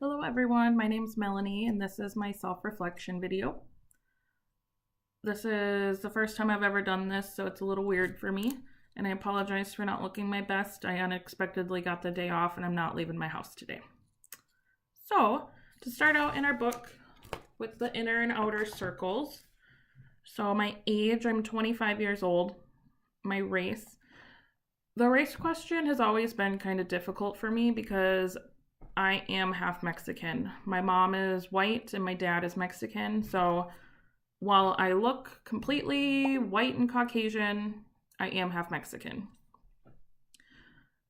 Hello everyone, my name's Melanie and this is my self-reflection video. This is the first time I've ever done this, so it's a little weird for me, and I apologize for not looking my best. I unexpectedly got the day off and I'm not leaving my house today. So, to start out in our book with the inner and outer circles. So my age, I'm 25 years old. My race. The race question has always been kind of difficult for me because I am half Mexican. My mom is white and my dad is Mexican. So while I look completely white and Caucasian, I am half Mexican.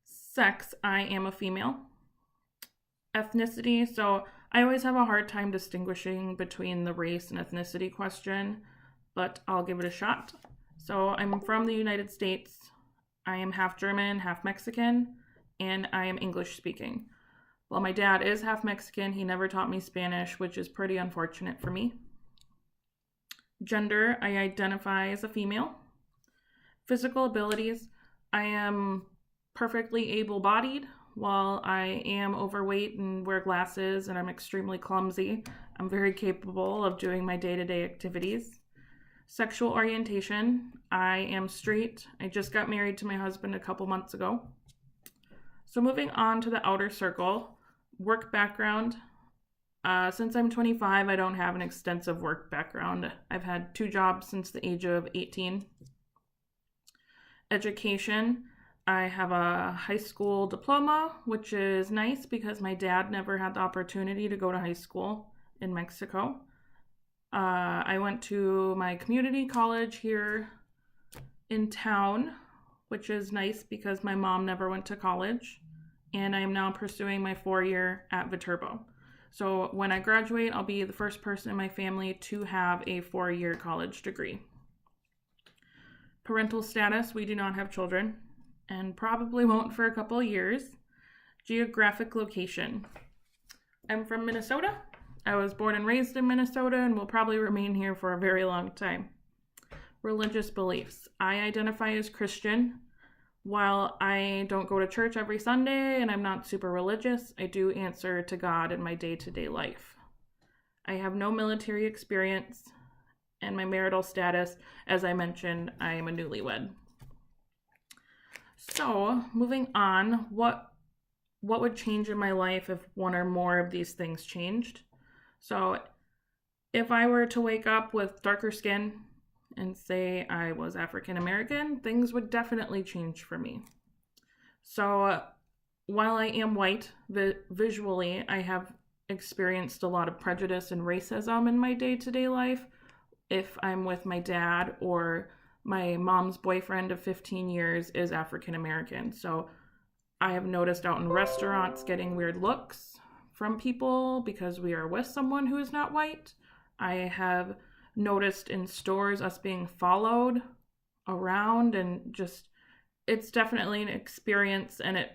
Sex, I am a female. Ethnicity, so I always have a hard time distinguishing between the race and ethnicity question, but I'll give it a shot. So I'm from the United States. I am half German, half Mexican, and I am English speaking. Well, my dad is half Mexican. He never taught me Spanish, which is pretty unfortunate for me. Gender, I identify as a female. Physical abilities, I am perfectly able-bodied. While I am overweight and wear glasses and I'm extremely clumsy, I'm very capable of doing my day-to-day activities. Sexual orientation, I am straight. I just got married to my husband a couple months ago. So moving on to the outer circle. Work background. Since I'm 25, I don't have an extensive work background. I've had 2 jobs since the age of 18. Education. I have a high school diploma, which is nice because my dad never had the opportunity to go to high school in Mexico. I went to my community college here in town, which is nice because my mom never went to college. And I am now pursuing my 4-year at Viterbo. So when I graduate, I'll be the first person in my family to have a 4-year college degree. Parental status, we do not have children, and probably won't for a couple of years. Geographic location. I'm from Minnesota. I was born and raised in Minnesota and will probably remain here for a very long time. Religious beliefs. I identify as Christian. While I don't go to church every Sunday and I'm not super religious, I do answer to God in my day-to-day life. I have no military experience, and my marital status, as I mentioned, I am a newlywed. So, moving on, what would change in my life if one or more of these things changed? So, if I were to wake up with darker skin and say I was African American, things would definitely change for me. So while I am white, visually, I have experienced a lot of prejudice and racism in my day-to-day life. If I'm with my dad or my mom's boyfriend of 15 years is African American. So I have noticed out in restaurants getting weird looks from people because we are with someone who is not white. I have noticed in stores us being followed around, and just it's definitely an experience, and it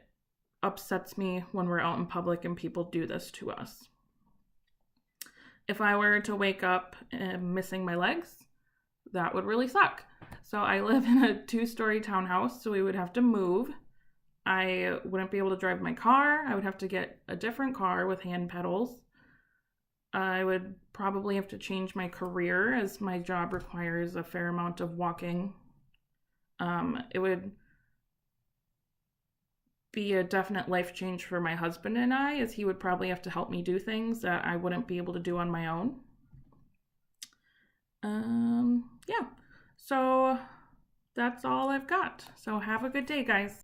upsets me when we're out in public and people do this to us. If I were to wake up missing my legs, that would really suck. So I live in a 2-story townhouse, so we would have to move. I wouldn't be able to drive my car. I would have to get a different car with hand pedals. I would probably have to change my career as my job requires a fair amount of walking. It would be a definite life change for my husband and I, as he would probably have to help me do things that I wouldn't be able to do on my own. Yeah, so that's all I've got. So have a good day, guys.